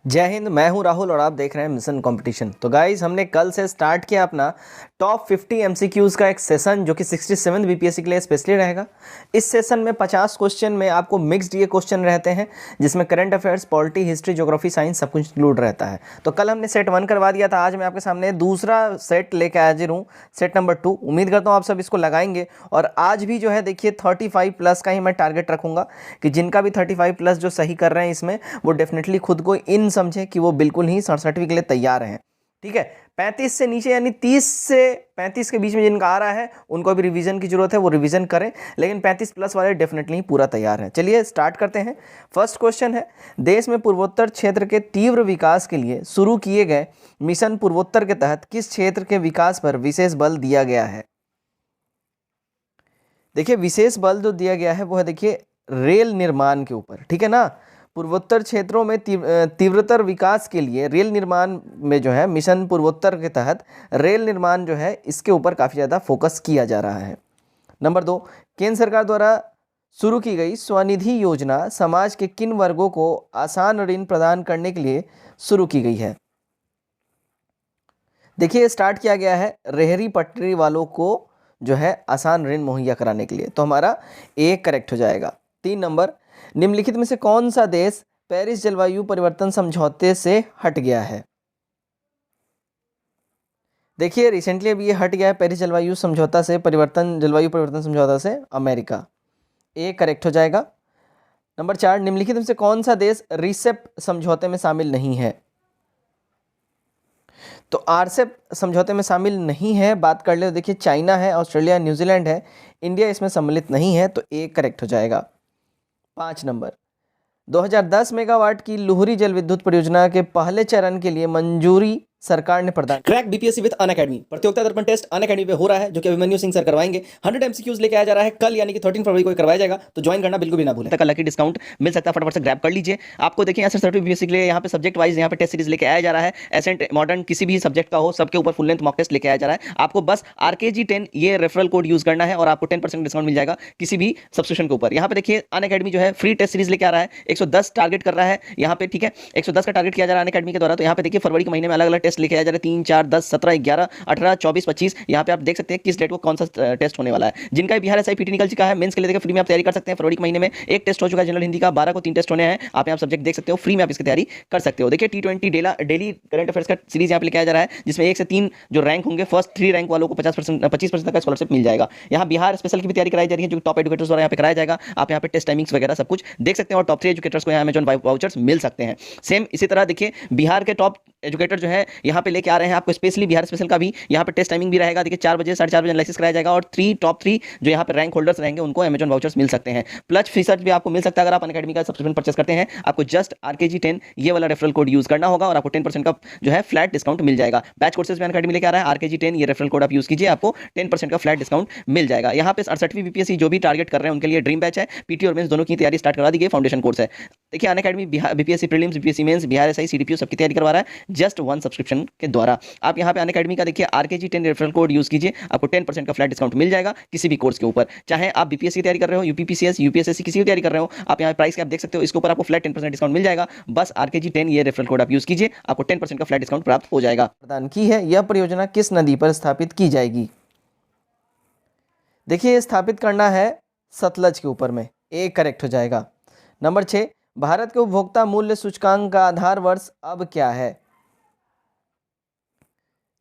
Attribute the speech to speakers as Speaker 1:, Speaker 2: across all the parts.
Speaker 1: जय हिंद। मैं हूं राहुल और आप देख रहे हैं मिशन कंपटीशन। तो गाइज हमने कल से स्टार्ट किया अपना टॉप 50 एमसीक्यूज़ का एक सेशन जो कि 67 बीपीएससी के लिए स्पेशली रहेगा। इस सेशन में 50 क्वेश्चन में आपको मिक्स्ड ये क्वेश्चन रहते हैं जिसमें current affairs, polity, history, geography, science सब कुछ इंक्लूड रहता है। तो कल हमने सेट 1 करवा दिया था। आज मैं आपके सामने दूसरा सेट लेकर हाजिर हूँ, सेट नंबर 2। उम्मीद करता हूँ आप सब इसको लगाएंगे। और आज भी जो है देखिए 35 प्लस का ही मैं टारगेट रखूँगा कि जिनका भी 35 प्लस जो सही कर रहे हैं इसमें, वो डेफिनेटली खुद को इन समझें कि वो बिल्कुल ही 67वीं के लिए तैयार हैं। ठीक है, 35 से नीचे यानी 30 से 35 के बीच में जिनका आ रहा है उनको भी रिवीजन की जरूरत है, वो रिवीजन करें, लेकिन 35 प्लस वाले डेफिनेटली पूरा तैयार हैं। चलिए स्टार्ट करते हैं। फर्स्ट क्वेश्चन है, देश में पूर्वोत्तर क्षेत्र के तीव्र विकास के लिए शुरू किए गए मिशन पूर्वोत्तर के तहत किस क्षेत्र के विकास पर विशेष बल दिया गया है? देखिए विशेष बल जो दिया गया है वो है देखिए रेल निर्माण के ऊपर। ठीक है ना, पूर्वोत्तर क्षेत्रों में तीव्रतर विकास के लिए रेल निर्माण में जो है मिशन पूर्वोत्तर के तहत रेल निर्माण जो है इसके ऊपर काफ़ी ज़्यादा फोकस किया जा रहा है। नंबर 2, केंद्र सरकार द्वारा शुरू की गई स्वनिधि योजना समाज के किन वर्गों को आसान ऋण प्रदान करने के लिए शुरू की गई है? देखिए स्टार्ट किया गया है रेहड़ी पटरी वालों को जो है आसान ऋण मुहैया कराने के लिए, तो हमारा ए करेक्ट हो जाएगा। 3 नंबर, निम्नलिखित में से कौन सा देश पेरिस जलवायु परिवर्तन समझौते से हट गया है? देखिए रिसेंटली अभी ये हट गया है पेरिस जलवायु समझौता से, जलवायु परिवर्तन समझौता से, अमेरिका। ए करेक्ट हो जाएगा। नंबर 4, निम्नलिखित में से कौन सा देश रिसेप समझौते में शामिल नहीं है? तो आरसेप समझौते में शामिल नहीं है, बात कर ले, देखिए चाइना है, ऑस्ट्रेलिया, न्यूजीलैंड है, इंडिया इसमें सम्मिलित नहीं है, तो ए करेक्ट हो जाएगा। 5 नंबर, 2010 मेगावाट की लुहरी जल विद्युत परियोजना के पहले चरण के लिए मंजूरी सरकार ने प्रदान। क्रैक बीपीएससी विद अनअकैडमी प्रतियोगिता दर्पण टेस्ट अनअकैडमी पे हो रहा है, जो कि अभिमन्यु सिंह सर करवाएंगे। 100 एमसीक्यूज लेके आया जा रहा है कल, यानी कि 13 फरवरी को करवाया जाएगा, तो ज्वाइन करना बिल्कुल भी ना भूलें। तक लकी डिस्काउंट मिल सकता है, फटाफट से ग्रैब कर लीजिए। आपको देखिए यहाँ से सर्टिफिकेट बीपीएससी के लिए यहाँ पे सब्जेक्ट वाइज यहाँ पे टेस्ट सीरीज लेके आया जा रहा है। एसेंट मॉडर्न किसी भी सब्जेक्ट का हो, सबके ऊपर फुल लेंथ मॉक टेस्ट लेके आया जा रहा है। आपको बस RKG10 ये रेफरल कोड यूज करना है और आपको 10% डिस्काउंट मिल जाएगा किसी भी सब्सक्रिप्शन के ऊपर। यहाँ पे देखिए अनअकैडमी जो है फ्री टेस्ट सीरीज लेके आ रहा है, 110 टारगेट कर रहा है यहाँ पे। ठीक है, 110 का टारगेट किया जा रहा है अनअकैडमी के द्वारा। तो यहाँ पे देखिए फरवरी के महीने में अलग अलग टेस्ट लेके आया जा रहा है, 3, 4, 10, 17, 11, 18, 24, 25। यहाँ पे आप देख सकते हैं किस डेट को कौन सा टेस्ट होने वाला है। जिनका बिहार SIPT निकल चुका है, मेंस के लिए देखिए फ्री में आप तैयारी कर सकते हैं। फरवरी के महीने में एक टेस्ट हो चुका है जनरल हिंदी का, 12 को 3 टेस्ट होने हैं। आप यहाँ सब्जेक्ट देख सकते हो, फ्री में आप इसकी तैयारी कर सकते हो। देखिए T20 डेली करंट अफेयर्स का सीरीज यहाँ पे लेके आया जा रहा है, जिसमें 1 से 3 जो रैंक होंगे, फर्स्ट 3 रैंक वालों को 25% तक का स्कॉलरशिप मिल जाएगा। यहाँ बिहार स्पेशल की भी तैयारी कराई जा रही है, जो टॉप एजुकेटर्स द्वारा यहाँ पे कराया जाएगा। आप यहाँ पे टेस्ट टाइमिंग्स वगैरह सब कुछ देख सकते हैं, और टॉप 3 एजुकेटर्स को यहाँ अमेजॉन वाउचर्स मिल सकते हैं। सेम इसी तरह देखिए बिहार के टॉप एजुकेटर जो है यहाँ पे लेके आ रहे हैं आपको स्पेशली बिहार स्पेशल का भी यहाँ पे टेस्ट टाइमिंग भी रहेगा। देखिए 4 बजे 4:30 बजे एनालिसिस कराया जाएगा, और टॉप 3 जो यहाँ पे रैंक होल्डर्स रहेंगे उनको अमेजॉन वाउचर्स मिल सकते हैं। प्लस फीसर्च भी आपको मिल सकता है अगर आप अनअकैडमी का सब्सक्रिप्शन परचेस करते हैं। आपको जस्ट RKG10 ये वाला रेफरल कोड यूज करना होगा और आपको 10% का जो है फ्लैट डिस्काउंट मिल जाएगा। बैच कोर्सेज में अनअकैडमी लेके आ रहा है, RKG10 ये रेफरल कोड आप यूज कीजिए, आपको 10% का फ्लैट डिस्काउंट मिल जाएगा। यहाँ पे 68वीं बीपीएससी जो भी टारगेट कर रहे हैं उनके लिए ड्रीम बैच है। PT और मेंस दोनों की तैयारी स्टार्ट करा दी गई, फाउंडेशन कोर्स है। देखिए Unacademy BPSC prelims, BPSC mains, Bihar SI CDPO सबकी तैयारी करवा रहा है जस्ट 1 सब्सक्रिप्शन के द्वारा। आप यहाँ पे अनअकैडमी का देखिए RKG10 रेफरल कोड यूज कीजिए, आपको 10% का फ्लैट डिस्काउंट मिल जाएगा किसी भी कोर्स के ऊपर। चाहे आप BPSC की तैयारी कर रहे हो, UPPCS, UPSSC किसी की तैयारी कर रहे हो, आप यहाँ प्राइस कैप देख सकते हो, इसके ऊपर आपको फ्लैट 10% डिस्काउंट मिल जाएगा। बस RKG10 ये रेफरल कोड आप यूज कीजिए, आपको 10% का फ्लैट डिस्काउंट प्राप्त हो जाएगा। प्रदान की है, यह परियोजना किस नदी पर स्थापित की जाएगी? देखिए स्थापित करना है सतलज के ऊपर में, ए करेक्ट हो जाएगा। नंबर 6, भारत के उपभोक्ता मूल्य सूचकांक का आधार वर्ष अब क्या है?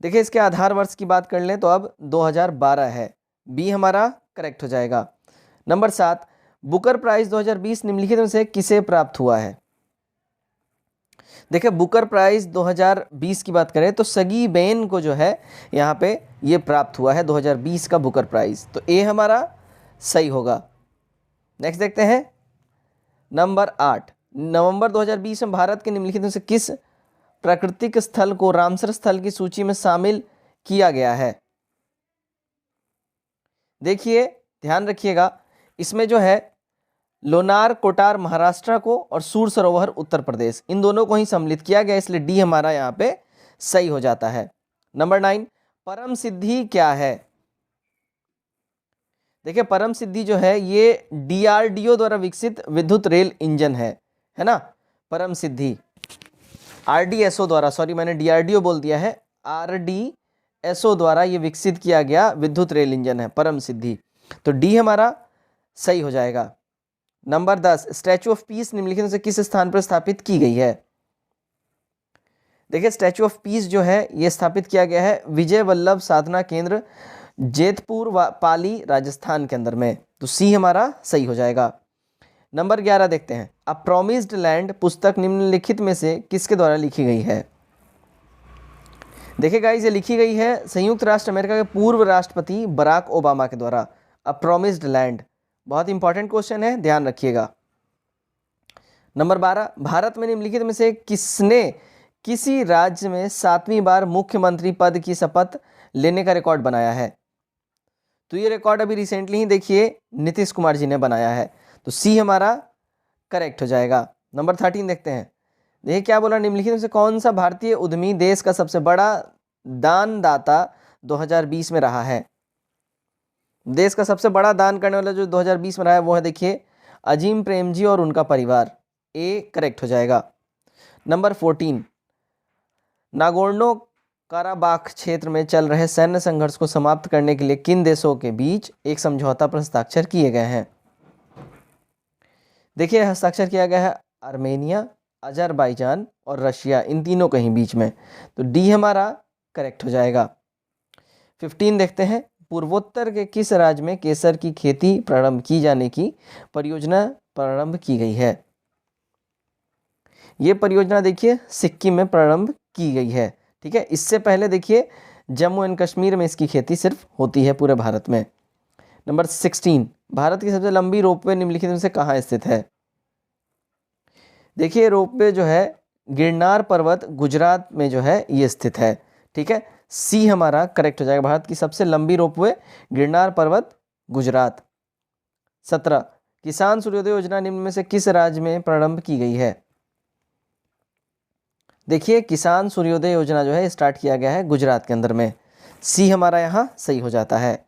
Speaker 1: देखिए इसके आधार वर्ष की बात कर लें तो अब 2012 है, बी हमारा करेक्ट हो जाएगा। नंबर 7, बुकर प्राइज 2020 निम्नलिखित में से किसे प्राप्त हुआ है? देखिए बुकर प्राइज 2020 की बात करें तो सगी बेन को जो है यहाँ पे ये प्राप्त हुआ है 2020 का बुकर प्राइज, तो ए हमारा सही होगा। नेक्स्ट देखते हैं नंबर 8, नवंबर 2020 में भारत के निम्नलिखित में से किस प्राकृतिक स्थल को रामसर स्थल की सूची में शामिल किया गया है? देखिए ध्यान रखिएगा, इसमें जो है लोनार कोटार महाराष्ट्र को और सूर सरोवर उत्तर प्रदेश, इन दोनों को ही सम्मिलित किया गया, इसलिए डी हमारा यहाँ पे सही हो जाता है। नंबर 9, परम सिद्धि क्या है? देखिए परम सिद्धि जो है ये DRDO द्वारा विकसित विद्युत रेल इंजन है ना, परम सिद्धि। RDSO द्वारा, सॉरी मैंने DRDO बोल दिया है, RDSO द्वारा ये विकसित किया गया विद्युत रेल इंजन है परम सिद्धि। तो डी हमारा सही हो जाएगा। नंबर 10, स्टैचू ऑफ पीस निम्नलिखित में से किस स्थान पर स्थापित की गई है? देखिए स्टैचू ऑफ पीस जो है ये स्थापित किया गया है विजय वल्लभ साधना केंद्र, जेतपुर पाली राजस्थान के अंदर में। तो सी हमारा सही हो जाएगा। नंबर 11 देखते हैं, अ प्रॉमिस्ड लैंड पुस्तक निम्नलिखित में से किसके द्वारा लिखी गई है? देखिए गाइस ये लिखी गई है संयुक्त राष्ट्र अमेरिका के पूर्व राष्ट्रपति बराक ओबामा के द्वारा। अ प्रॉमिस्ड लैंड बहुत इंपॉर्टेंट क्वेश्चन है, ध्यान रखिएगा। नंबर 12, भारत में निम्नलिखित में से किसने किसी राज्य में 7वीं बार मुख्यमंत्री पद की शपथ लेने का रिकॉर्ड बनाया है? तो ये रिकॉर्ड अभी रिसेंटली ही देखिए नीतीश कुमार जी ने बनाया है। तो सी हमारा करेक्ट हो जाएगा। नंबर 13 देखते हैं, देखिए क्या बोला, निम्नलिखित में से कौन सा भारतीय उद्यमी देश का सबसे बड़ा दानदाता 2020 में रहा है? देश का सबसे बड़ा दान करने वाला जो 2020 में रहा है वो है देखिए अजीम प्रेमजी और उनका परिवार। ए करेक्ट हो जाएगा। नंबर 14, नागोर्नो काराबाख क्षेत्र में चल रहे सैन्य संघर्ष को समाप्त करने के लिए किन देशों के बीच एक समझौता पर हस्ताक्षर किए गए हैं? देखिए हस्ताक्षर किया गया है आर्मेनिया, अजरबैजान और रशिया, इन तीनों के ही बीच में। तो डी हमारा करेक्ट हो जाएगा। 15 देखते हैं, पूर्वोत्तर के किस राज्य में केसर की खेती प्रारंभ की जाने की परियोजना प्रारंभ की गई है? ये परियोजना देखिए सिक्किम में प्रारंभ की गई है। ठीक है, इससे पहले देखिए जम्मू एंड कश्मीर में इसकी खेती सिर्फ होती है पूरे भारत में। नंबर 16, भारत की सबसे लंबी रोपवे निम्नलिखित में से कहाँ स्थित है? देखिए रोपवे जो है गिरनार पर्वत गुजरात में जो है ये स्थित है। ठीक है, सी हमारा करेक्ट हो जाएगा। भारत की सबसे लंबी रोपवे गिरनार पर्वत गुजरात। 17, किसान सूर्योदय योजना निम्न में से किस राज्य में प्रारंभ की गई है? देखिए किसान सूर्योदय योजना जो है स्टार्ट किया गया है गुजरात के अंदर में। सी हमारा यहाँ सही हो जाता है।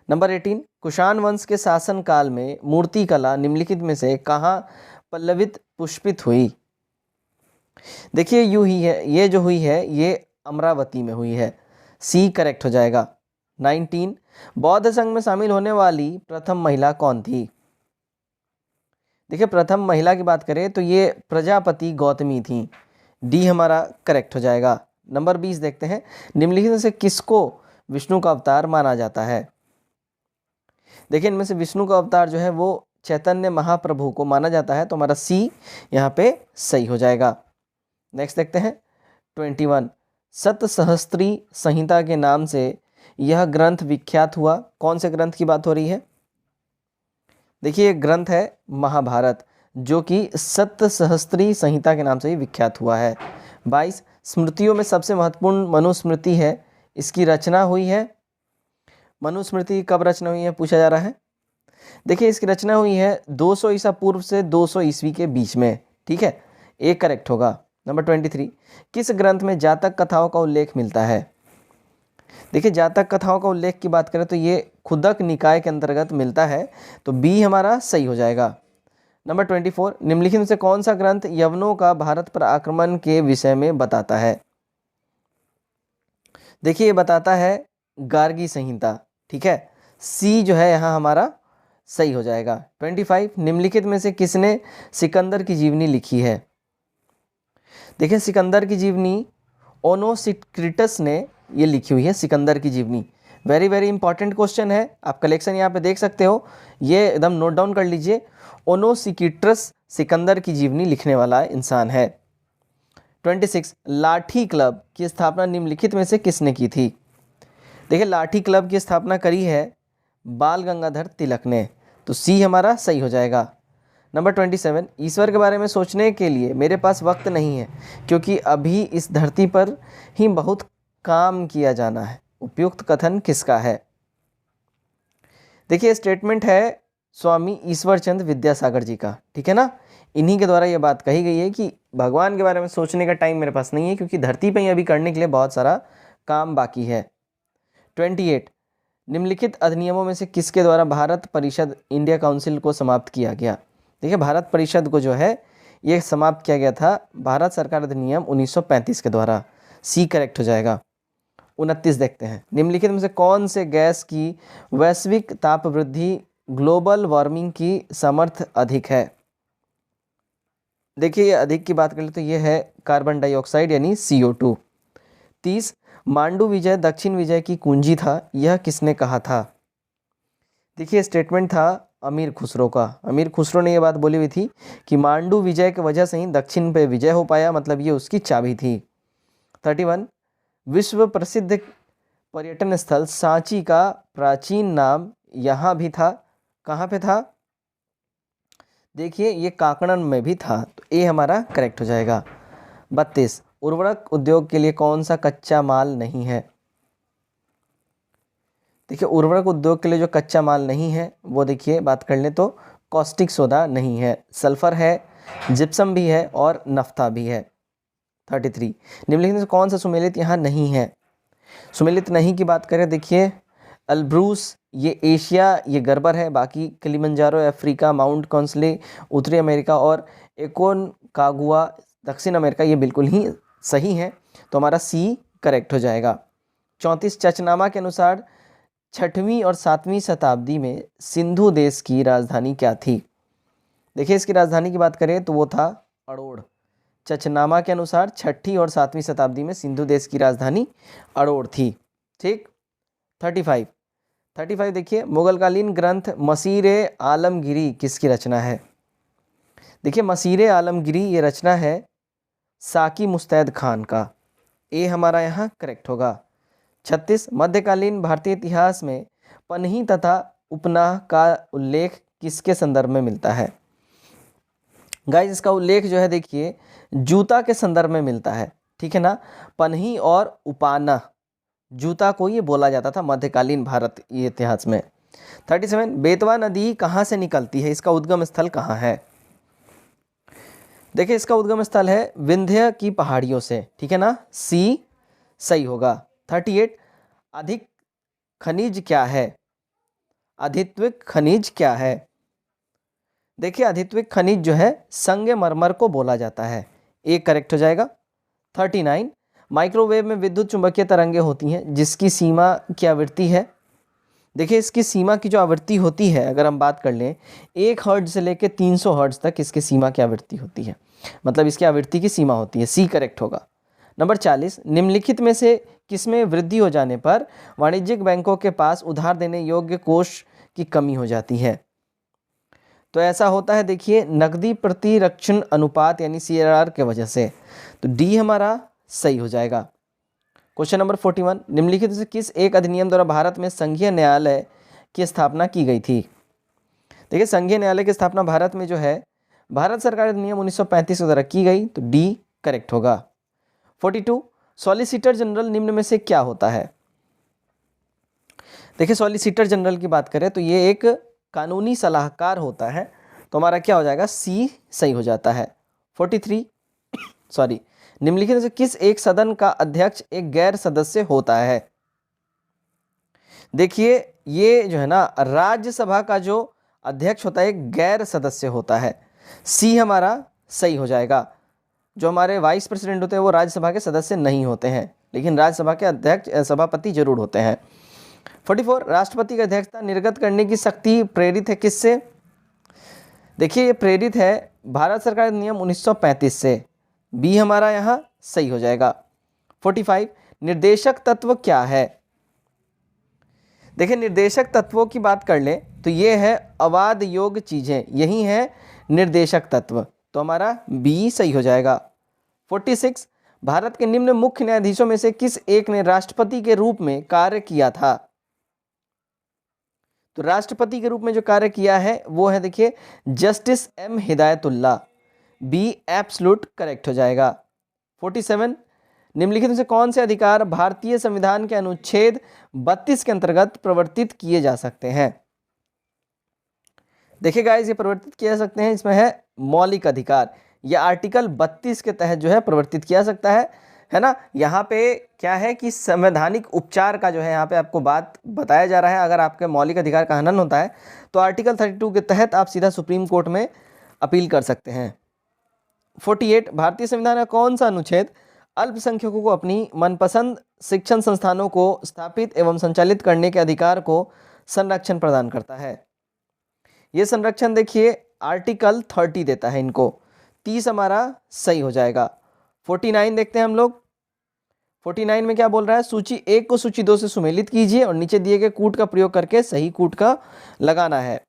Speaker 1: नंबर 18, कुषाण वंश के शासन काल में मूर्ति कला निम्नलिखित में से कहाँ पल्लवित पुष्पित हुई? देखिए यूं ही है, ये जो हुई है ये अमरावती में हुई है। सी करेक्ट हो जाएगा। 19, बौद्ध संघ में शामिल होने वाली प्रथम महिला कौन थी? देखिए प्रथम महिला की बात करें तो ये प्रजापति गौतमी थी। डी हमारा करेक्ट हो जाएगा। नंबर 20 देखते हैं, निम्नलिखित में से किसको विष्णु का अवतार माना जाता है? देखिए इनमें से विष्णु का अवतार जो है वो चैतन्य महाप्रभु को माना जाता है। तो हमारा सी यहाँ पे सही हो जाएगा। नेक्स्ट देखते हैं 21, सतसहस्त्री संहिता के नाम से यह ग्रंथ विख्यात हुआ। कौन से ग्रंथ की बात हो रही है? देखिए ये ग्रंथ है महाभारत, जो कि सतसहस्त्री संहिता के नाम से ही विख्यात हुआ है। 22, स्मृतियों में सबसे महत्वपूर्ण मनुस्मृति है, इसकी रचना हुई है। मनुस्मृति कब रचना हुई है पूछा जा रहा है। देखिए इसकी रचना हुई है 200 ईसा पूर्व से 200 ईस्वी के बीच में। ठीक है, एक करेक्ट होगा। नंबर 23, किस ग्रंथ में जातक कथाओं का उल्लेख मिलता है? देखिए जातक कथाओं का उल्लेख की बात करें तो ये खुदक निकाय के अंतर्गत मिलता है। तो बी हमारा सही हो जाएगा। नंबर 24, निम्नलिखित में से कौन सा ग्रंथ यवनों का भारत पर आक्रमण के विषय में बताता है? देखिए ये बताता है गार्गी संहिता। ठीक है, सी जो है यहाँ हमारा सही हो जाएगा। 25, निम्नलिखित में से किसने सिकंदर की जीवनी लिखी है? देखिए सिकंदर की जीवनी ओनोसिक्रिटस ने ये लिखी हुई है, सिकंदर की जीवनी। वेरी वेरी इंपॉर्टेंट क्वेश्चन है, आप कलेक्शन यहाँ पे देख सकते हो, ये एकदम नोट डाउन कर लीजिए। ओनोसिक्रिटस सिकंदर की जीवनी लिखने वाला इंसान है। 26, लाठी क्लब की स्थापना निम्नलिखित में से किसने की थी? देखिए लाठी क्लब की स्थापना करी है बाल गंगाधर तिलक ने। तो सी हमारा सही हो जाएगा। नंबर 27, ईश्वर के बारे में सोचने के लिए मेरे पास वक्त नहीं है, क्योंकि अभी इस धरती पर ही बहुत काम किया जाना है। उपयुक्त कथन किसका है? देखिए स्टेटमेंट है स्वामी ईश्वरचंद विद्यासागर जी का। ठीक है ना, इन्हीं के द्वारा ये बात कही गई है कि भगवान के बारे में सोचने का टाइम मेरे पास नहीं है, क्योंकि धरती पर ही अभी करने के लिए बहुत सारा काम बाकी है। 28, निम्नलिखित अधिनियमों में से किसके द्वारा भारत परिषद इंडिया काउंसिल को समाप्त किया गया? देखिए भारत परिषद को जो है ये समाप्त किया गया था भारत सरकार अधिनियम 1935 के द्वारा। सी करेक्ट हो जाएगा। 29 देखते हैं, निम्नलिखित में से कौन से गैस की वैश्विक ताप वृद्धि ग्लोबल वार्मिंग की समर्थ अधिक है। देखिए ये अधिक की बात करें तो ये है कार्बन डाइऑक्साइड यानी CO2। 30 मांडू विजय दक्षिण विजय की कुंजी था, यह किसने कहा था। देखिए स्टेटमेंट था अमीर खुसरो का। अमीर खुसरो ने यह बात बोली हुई थी कि मांडू विजय की वजह से ही दक्षिण पे विजय हो पाया, मतलब ये उसकी चाबी थी। 31 विश्व प्रसिद्ध पर्यटन स्थल सांची का प्राचीन नाम यहाँ भी था, कहाँ पे था। देखिए ये काकड़न में भी था, तो ए हमारा करेक्ट हो जाएगा। 32 उर्वरक उद्योग के लिए कौन सा कच्चा माल नहीं है। देखिए उर्वरक उद्योग के लिए जो कच्चा माल नहीं है वो देखिए बात कर लें तो कॉस्टिक सोडा नहीं है, सल्फर है, जिप्सम भी है और नफ्ता भी है। 33 निम्नलिखित में से कौन सा सुमेलित यहाँ नहीं है। सुमेलित नहीं की बात करें, देखिए अल्ब्रूस ये एशिया ये गड़बड़ है, बाकी किलिमंजारो अफ्रीका, माउंट कॉन्सले उत्तरी अमेरिका और एकोनकागुआ दक्षिण अमेरिका ये बिल्कुल ही सही है, तो हमारा सी करेक्ट हो जाएगा। 34 चचनामा के अनुसार 6वीं और 7वीं शताब्दी में सिंधु देश की राजधानी क्या थी। देखिए इसकी राजधानी की बात करें तो वो था अड़ोड़। चचनामा के अनुसार 6वीं और 7वीं शताब्दी में सिंधु देश की राजधानी अड़ोड़ थी। ठीक। 35 देखिए मुगलकालीन ग्रंथ मसीर आलमगिरी किसकी रचना है। देखिए मसीर आलमगिरी ये रचना है साकी मुस्तैद खान का, ए हमारा यहाँ करेक्ट होगा। 36 मध्यकालीन भारतीय इतिहास में पन्ही तथा उपनाह का उल्लेख किसके संदर्भ में मिलता है। गाइस इसका उल्लेख जो है देखिए जूता के संदर्भ में मिलता है, ठीक है ना। पन्ही और उपाना जूता को ये बोला जाता था मध्यकालीन भारत ये इतिहास में। 37 बेतवा नदी कहाँ से निकलती है, इसका उद्गम स्थल कहाँ है। देखिए इसका उद्गम स्थल है विंध्य की पहाड़ियों से, ठीक है ना, सी सही होगा। 38 अधिक खनिज क्या है, अधित्विक खनिज क्या है। देखिए अधित्विक खनिज जो है संगमरमर को बोला जाता है, एक करेक्ट हो जाएगा। 39 माइक्रोवेव में विद्युत चुंबकीय तरंगें होती हैं जिसकी सीमा की आवृत्ति है। देखिए इसकी सीमा की जो आवृत्ति होती है अगर हम बात कर लें 1 हर्ट्ज से लेकर 300 हर्ट्ज तक इसकी सीमा की आवृत्ति होती है, मतलब इसकी आवृत्ति की सीमा होती है, सी करेक्ट होगा। नंबर 40 निम्नलिखित में से किसमें वृद्धि हो जाने पर वाणिज्यिक बैंकों के पास उधार देने योग्य कोष की कमी हो जाती है। तो ऐसा होता है देखिए नकदी प्रतिरक्षण अनुपात यानी CRR के वजह से, तो डी हमारा सही हो जाएगा। क्वेश्चन नंबर 41 निम्नलिखित से किस एक अधिनियम द्वारा भारत में संघीय न्यायालय की स्थापना की गई थी। देखिए संघीय न्यायालय की स्थापना भारत में जो है भारत सरकार अधिनियम 1935 के द्वारा की गई, तो डी करेक्ट होगा। 42 सॉलिसिटर जनरल निम्न में से क्या होता है। देखिए सॉलिसिटर जनरल की बात करें तो ये एक कानूनी सलाहकार होता है, तो हमारा क्या हो जाएगा, सी सही हो जाता है। 43 निम्नलिखित में से किस एक सदन का अध्यक्ष एक गैर सदस्य होता है। देखिए ये जो है ना राज्यसभा का जो अध्यक्ष होता है एक गैर सदस्य होता है, सी हमारा सही हो जाएगा। जो हमारे वाइस प्रेसिडेंट होते हैं वो राज्यसभा के सदस्य नहीं होते हैं, लेकिन राज्यसभा के अध्यक्ष सभापति जरूर होते हैं। 44 राष्ट्रपति की अध्यक्षता निर्गत करने की शक्ति प्रेरित है किससे। देखिए ये प्रेरित है भारत सरकार अधिनियम 1935 से, बी हमारा यहाँ सही हो जाएगा। 45 निर्देशक तत्व क्या है। देखिए निर्देशक तत्वों की बात कर ले तो ये है अवाद योग्य चीजें, यही है निर्देशक तत्व, तो हमारा बी सही हो जाएगा। 46 भारत के निम्न मुख्य न्यायाधीशों में से किस एक ने राष्ट्रपति के रूप में कार्य किया था। तो राष्ट्रपति के रूप में जो कार्य किया है वो है देखिए justice M Hidayatullah, B absolute correct हो जाएगा। 47 निम्नलिखित में से कौन से अधिकार भारतीय संविधान के अनुच्छेद 32 के अंतर्गत प्रवर्तित किए जा सकते हैं। देखिए गाइस ये प्रवर्तित किए जा सकते हैं, इसमें है मौलिक अधिकार, यह आर्टिकल 32 के तहत जो है प्रवर्तित किया जा सकता है ना। यहाँ पे क्या है कि संवैधानिक उपचार का जो है यहाँ पे आपको बात बताया जा रहा है। अगर आपके मौलिक अधिकार का हनन होता है तो आर्टिकल 32 के तहत आप सीधा सुप्रीम कोर्ट में अपील कर सकते हैं। 48 भारतीय संविधान का कौन सा अनुच्छेद अल्पसंख्यकों को अपनी मनपसंद शिक्षण संस्थानों को स्थापित एवं संचालित करने के अधिकार को संरक्षण प्रदान करता है? ये संरक्षण देखिए आर्टिकल 30 देता है इनको। 30 हमारा सही हो जाएगा। 49 देखते हैं हम लोग। 49 में क्या बोल रहा है? सूची 1 को सूची 2 से सुमेलित कीजिए और नीचे दिए गए कूट का प्रयोग करके सही कूट का लगाना है।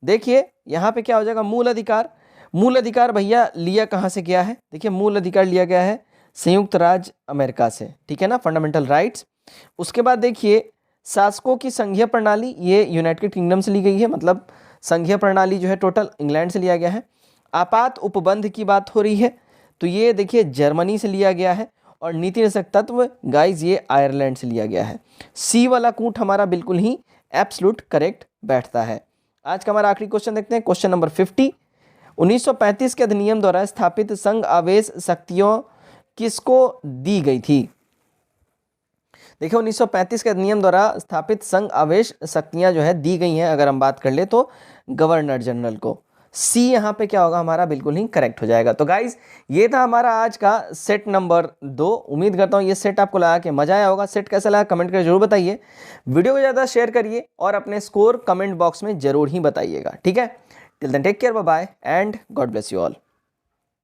Speaker 1: देखिए यहाँ पे क्या हो जाएगा? मूल अधिकार। मूल अधिकार भैया लिया कहाँ से गया है? देखिए मूल अधिकार लिया गया है संयुक्त राज्य अमेरिका से, ठीक है ना, फंडामेंटल राइट्स। उसके बाद देखिए शासकों की संघीय प्रणाली, ये यूनाइटेड किंगडम से ली गई है, मतलब संघीय प्रणाली जो है टोटल इंग्लैंड से लिया गया है। आपात उपबंध की बात हो रही है तो ये देखिए जर्मनी से लिया गया है। और नीति निषेध तत्व गाइज ये आयरलैंड से लिया गया है। सी वाला कूट हमारा बिल्कुल ही एब्सोल्यूट करेक्ट बैठता है। आज का हमारा आखिरी क्वेश्चन देखते हैं, क्वेश्चन नंबर 50। 1935 के अधिनियम द्वारा स्थापित संघ आवेश शक्तियों किसको दी गई थी? देखिए 1935 के अधिनियम द्वारा स्थापित संघ आवेश शक्तियां जो है दी गई हैं, अगर हम बात कर ले तो गवर्नर जनरल को। सी यहाँ पे क्या होगा हमारा? बिल्कुल ही करेक्ट हो जाएगा। तो गाइज ये था हमारा आज का सेट नंबर 2। उम्मीद करता हूँ ये सेट आपको लगा के मजा आया होगा। सेट कैसा लगा कमेंट करके जरूर बताइए, वीडियो को ज़्यादा शेयर करिए और अपने स्कोर कमेंट बॉक्स में जरूर ही बताइएगा, ठीक है। Till then take care, bye bye and God bless you all.